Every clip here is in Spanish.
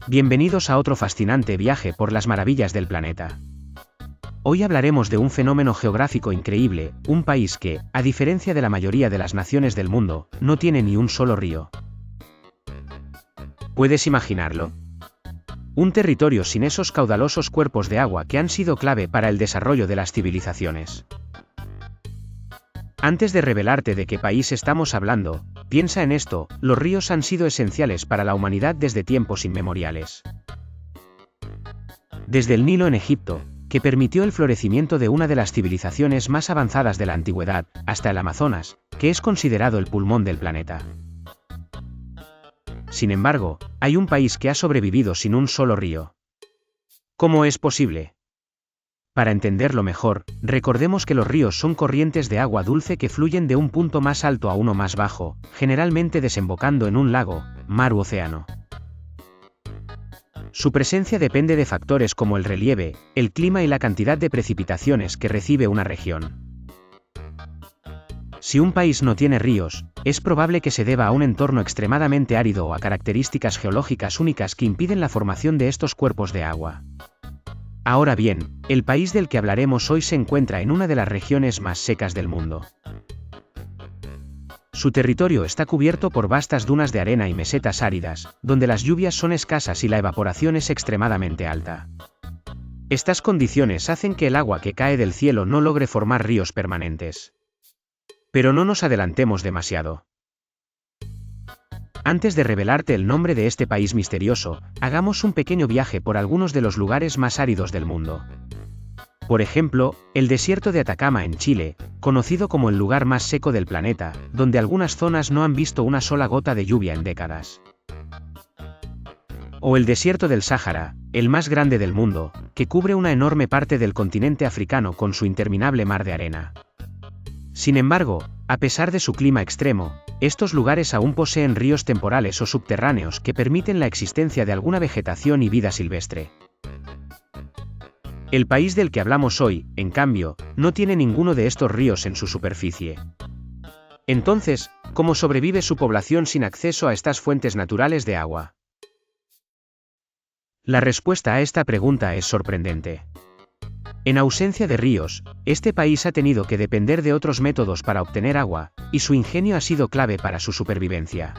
Bienvenidos a otro fascinante viaje por las maravillas del planeta. Hoy hablaremos de un fenómeno geográfico increíble, un país que, a diferencia de la mayoría de las naciones del mundo, no tiene ni un solo río. ¿Puedes imaginarlo? Un territorio sin esos caudalosos cuerpos de agua que han sido clave para el desarrollo de las civilizaciones. Antes de revelarte de qué país estamos hablando, piensa en esto: los ríos han sido esenciales para la humanidad desde tiempos inmemoriales. Desde el Nilo en Egipto, que permitió el florecimiento de una de las civilizaciones más avanzadas de la antigüedad, hasta el Amazonas, que es considerado el pulmón del planeta. Sin embargo, hay un país que ha sobrevivido sin un solo río. ¿Cómo es posible? Para entenderlo mejor, recordemos que los ríos son corrientes de agua dulce que fluyen de un punto más alto a uno más bajo, generalmente desembocando en un lago, mar u océano. Su presencia depende de factores como el relieve, el clima y la cantidad de precipitaciones que recibe una región. Si un país no tiene ríos, es probable que se deba a un entorno extremadamente árido o a características geológicas únicas que impiden la formación de estos cuerpos de agua. Ahora bien, el país del que hablaremos hoy se encuentra en una de las regiones más secas del mundo. Su territorio está cubierto por vastas dunas de arena y mesetas áridas, donde las lluvias son escasas y la evaporación es extremadamente alta. Estas condiciones hacen que el agua que cae del cielo no logre formar ríos permanentes. Pero no nos adelantemos demasiado. Antes de revelarte el nombre de este país misterioso, hagamos un pequeño viaje por algunos de los lugares más áridos del mundo. Por ejemplo, el desierto de Atacama en Chile, conocido como el lugar más seco del planeta, donde algunas zonas no han visto una sola gota de lluvia en décadas. O el desierto del Sáhara, el más grande del mundo, que cubre una enorme parte del continente africano con su interminable mar de arena. Sin embargo, a pesar de su clima extremo, estos lugares aún poseen ríos temporales o subterráneos que permiten la existencia de alguna vegetación y vida silvestre. El país del que hablamos hoy, en cambio, no tiene ninguno de estos ríos en su superficie. Entonces, ¿cómo sobrevive su población sin acceso a estas fuentes naturales de agua? La respuesta a esta pregunta es sorprendente. En ausencia de ríos, este país ha tenido que depender de otros métodos para obtener agua, y su ingenio ha sido clave para su supervivencia.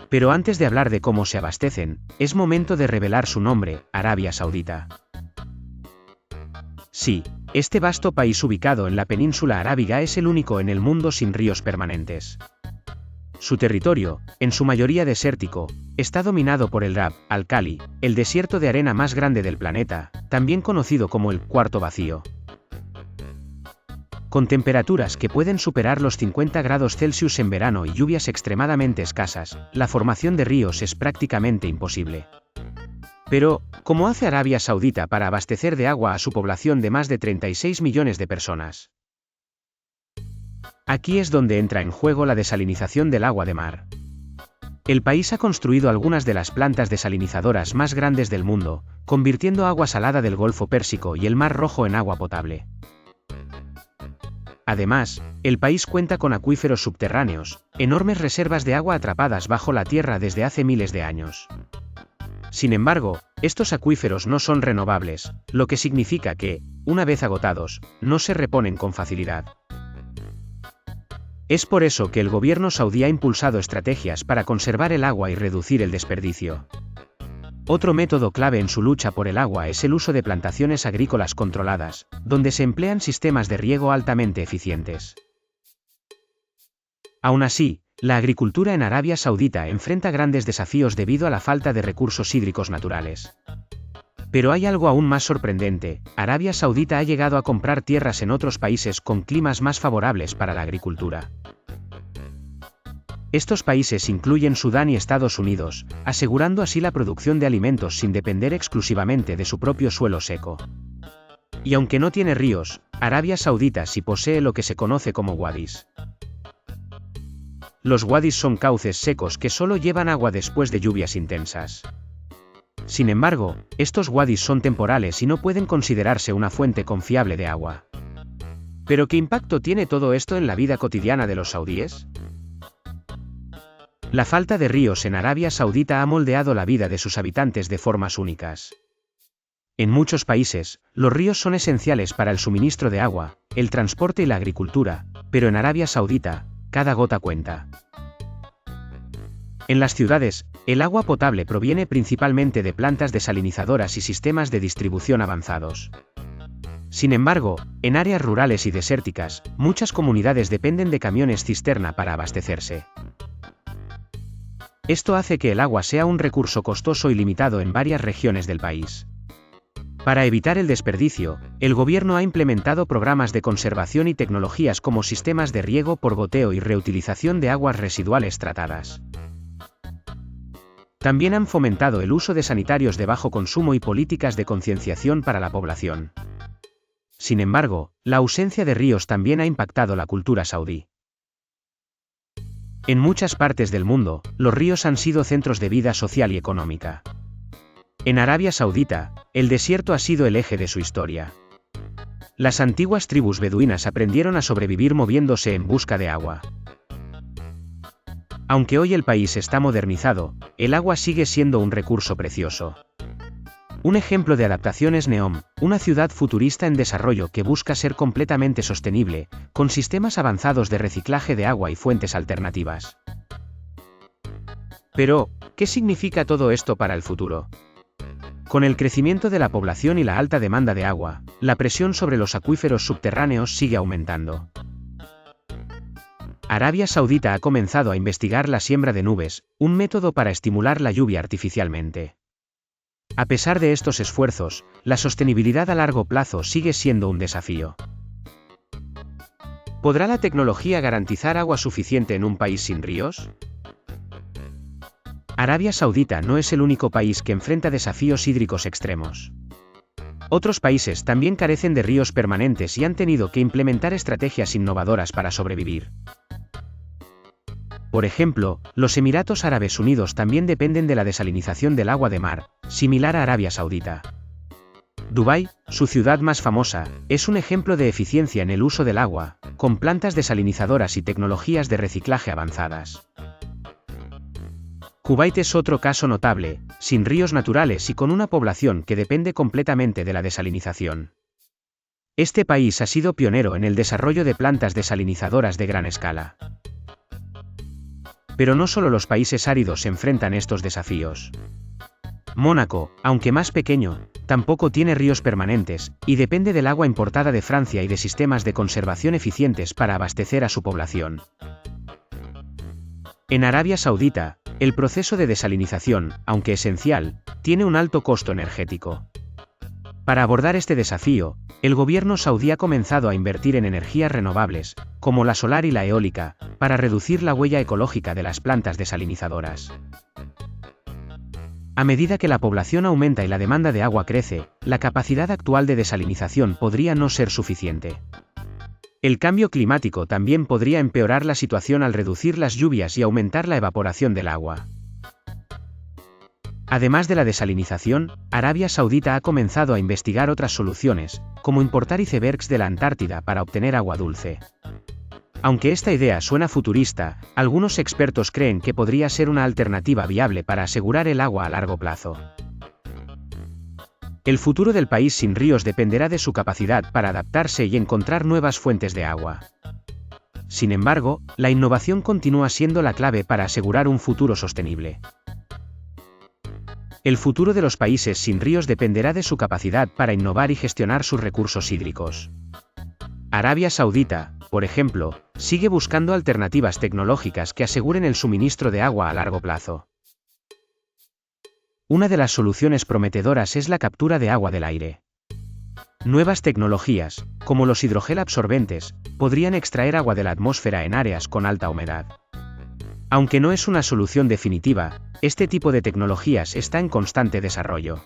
Pero antes de hablar de cómo se abastecen, es momento de revelar su nombre: Arabia Saudita. Sí, este vasto país ubicado en la península arábiga es el único en el mundo sin ríos permanentes. Su territorio, en su mayoría desértico, está dominado por el Rab al-Khali, el desierto de arena más grande del planeta, también conocido como el Cuarto Vacío. Con temperaturas que pueden superar los 50 grados Celsius en verano y lluvias extremadamente escasas, la formación de ríos es prácticamente imposible. Pero, ¿cómo hace Arabia Saudita para abastecer de agua a su población de más de 36 millones de personas? Aquí es donde entra en juego la desalinización del agua de mar. El país ha construido algunas de las plantas desalinizadoras más grandes del mundo, convirtiendo agua salada del Golfo Pérsico y el Mar Rojo en agua potable. Además, el país cuenta con acuíferos subterráneos, enormes reservas de agua atrapadas bajo la tierra desde hace miles de años. Sin embargo, estos acuíferos no son renovables, lo que significa que, una vez agotados, no se reponen con facilidad. Es por eso que el gobierno saudí ha impulsado estrategias para conservar el agua y reducir el desperdicio. Otro método clave en su lucha por el agua es el uso de plantaciones agrícolas controladas, donde se emplean sistemas de riego altamente eficientes. Aún así, la agricultura en Arabia Saudita enfrenta grandes desafíos debido a la falta de recursos hídricos naturales. Pero hay algo aún más sorprendente: Arabia Saudita ha llegado a comprar tierras en otros países con climas más favorables para la agricultura. Estos países incluyen Sudán y Estados Unidos, asegurando así la producción de alimentos sin depender exclusivamente de su propio suelo seco. Y aunque no tiene ríos, Arabia Saudita sí posee lo que se conoce como wadis. Los wadis son cauces secos que solo llevan agua después de lluvias intensas. Sin embargo, estos wadis son temporales y no pueden considerarse una fuente confiable de agua. ¿Pero qué impacto tiene todo esto en la vida cotidiana de los saudíes? La falta de ríos en Arabia Saudita ha moldeado la vida de sus habitantes de formas únicas. En muchos países, los ríos son esenciales para el suministro de agua, el transporte y la agricultura, pero en Arabia Saudita, cada gota cuenta. En las ciudades, el agua potable proviene principalmente de plantas desalinizadoras y sistemas de distribución avanzados. Sin embargo, en áreas rurales y desérticas, muchas comunidades dependen de camiones cisterna para abastecerse. Esto hace que el agua sea un recurso costoso y limitado en varias regiones del país. Para evitar el desperdicio, el gobierno ha implementado programas de conservación y tecnologías como sistemas de riego por goteo y reutilización de aguas residuales tratadas. También han fomentado el uso de sanitarios de bajo consumo y políticas de concienciación para la población. Sin embargo, la ausencia de ríos también ha impactado la cultura saudí. En muchas partes del mundo, los ríos han sido centros de vida social y económica. En Arabia Saudita, el desierto ha sido el eje de su historia. Las antiguas tribus beduinas aprendieron a sobrevivir moviéndose en busca de agua. Aunque hoy el país está modernizado, el agua sigue siendo un recurso precioso. Un ejemplo de adaptación es Neom, una ciudad futurista en desarrollo que busca ser completamente sostenible, con sistemas avanzados de reciclaje de agua y fuentes alternativas. Pero, ¿qué significa todo esto para el futuro? Con el crecimiento de la población y la alta demanda de agua, la presión sobre los acuíferos subterráneos sigue aumentando. Arabia Saudita ha comenzado a investigar la siembra de nubes, un método para estimular la lluvia artificialmente. A pesar de estos esfuerzos, la sostenibilidad a largo plazo sigue siendo un desafío. ¿Podrá la tecnología garantizar agua suficiente en un país sin ríos? Arabia Saudita no es el único país que enfrenta desafíos hídricos extremos. Otros países también carecen de ríos permanentes y han tenido que implementar estrategias innovadoras para sobrevivir. Por ejemplo, los Emiratos Árabes Unidos también dependen de la desalinización del agua de mar, similar a Arabia Saudita. Dubái, su ciudad más famosa, es un ejemplo de eficiencia en el uso del agua, con plantas desalinizadoras y tecnologías de reciclaje avanzadas. Kuwait es otro caso notable, sin ríos naturales y con una población que depende completamente de la desalinización. Este país ha sido pionero en el desarrollo de plantas desalinizadoras de gran escala. Pero no solo los países áridos enfrentan estos desafíos. Mónaco, aunque más pequeño, tampoco tiene ríos permanentes, y depende del agua importada de Francia y de sistemas de conservación eficientes para abastecer a su población. En Arabia Saudita, el proceso de desalinización, aunque esencial, tiene un alto costo energético. Para abordar este desafío, el gobierno saudí ha comenzado a invertir en energías renovables, como la solar y la eólica, para reducir la huella ecológica de las plantas desalinizadoras. A medida que la población aumenta y la demanda de agua crece, la capacidad actual de desalinización podría no ser suficiente. El cambio climático también podría empeorar la situación al reducir las lluvias y aumentar la evaporación del agua. Además de la desalinización, Arabia Saudita ha comenzado a investigar otras soluciones, como importar icebergs de la Antártida para obtener agua dulce. Aunque esta idea suena futurista, algunos expertos creen que podría ser una alternativa viable para asegurar el agua a largo plazo. El futuro del país sin ríos dependerá de su capacidad para adaptarse y encontrar nuevas fuentes de agua. Sin embargo, la innovación continúa siendo la clave para asegurar un futuro sostenible. El futuro de los países sin ríos dependerá de su capacidad para innovar y gestionar sus recursos hídricos. Arabia Saudita, por ejemplo, sigue buscando alternativas tecnológicas que aseguren el suministro de agua a largo plazo. Una de las soluciones prometedoras es la captura de agua del aire. Nuevas tecnologías, como los hidrogel absorbentes, podrían extraer agua de la atmósfera en áreas con alta humedad. Aunque no es una solución definitiva, este tipo de tecnologías está en constante desarrollo.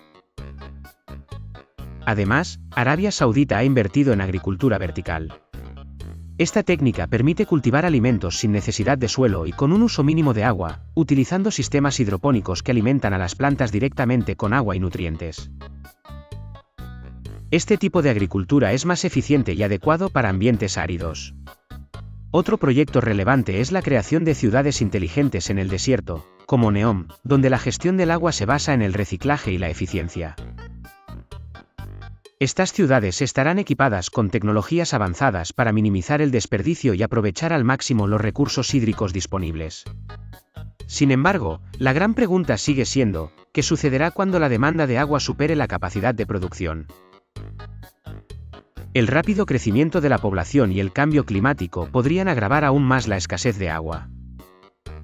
Además, Arabia Saudita ha invertido en agricultura vertical. Esta técnica permite cultivar alimentos sin necesidad de suelo y con un uso mínimo de agua, utilizando sistemas hidropónicos que alimentan a las plantas directamente con agua y nutrientes. Este tipo de agricultura es más eficiente y adecuado para ambientes áridos. Otro proyecto relevante es la creación de ciudades inteligentes en el desierto, como Neom, donde la gestión del agua se basa en el reciclaje y la eficiencia. Estas ciudades estarán equipadas con tecnologías avanzadas para minimizar el desperdicio y aprovechar al máximo los recursos hídricos disponibles. Sin embargo, la gran pregunta sigue siendo, ¿qué sucederá cuando la demanda de agua supere la capacidad de producción? El rápido crecimiento de la población y el cambio climático podrían agravar aún más la escasez de agua.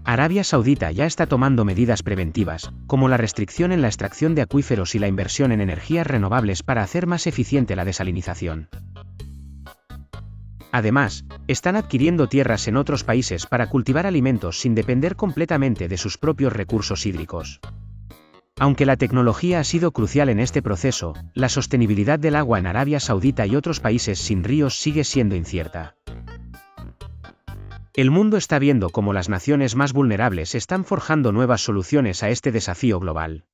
Arabia Saudita ya está tomando medidas preventivas, como la restricción en la extracción de acuíferos y la inversión en energías renovables para hacer más eficiente la desalinización. Además, están adquiriendo tierras en otros países para cultivar alimentos sin depender completamente de sus propios recursos hídricos. Aunque la tecnología ha sido crucial en este proceso, la sostenibilidad del agua en Arabia Saudita y otros países sin ríos sigue siendo incierta. El mundo está viendo cómo las naciones más vulnerables están forjando nuevas soluciones a este desafío global.